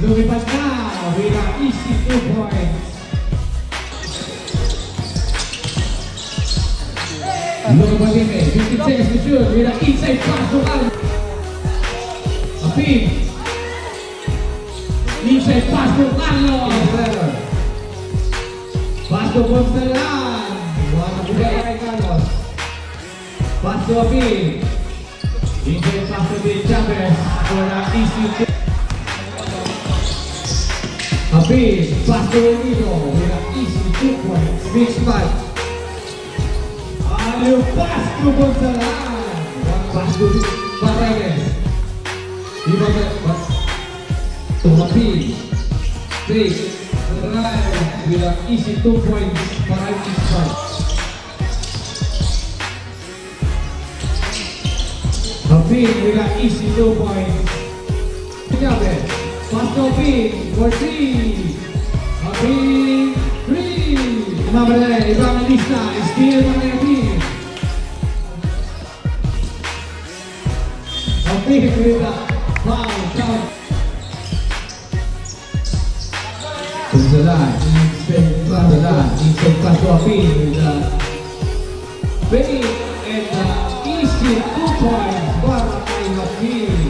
Lumipat na with an easy 2 points. Lumipat din 15 seconds to shoot with an inside pass to Al. Apin. Inside pass to Carlos. Pass to Bonsalan. Wala na bigay kay Carlos. Pass to Apin. Inside pass to Bill Chavez for an easy 2. Apin. Pass to Romero with an easy 2 points. Big spot. Aliu pass to Bonsalan. Pass to Paredes. To Apin. Take the drive with an easy 2 points for Big spot. Apin with an easy 2 points. Chavez. Pass to Apin for 3. Apin 3. Mabre, Evangelista, steal by Apin. Apin with a foul count. Bonsalan, inside pass to Apin with a big and easy 2 points para kay Apin.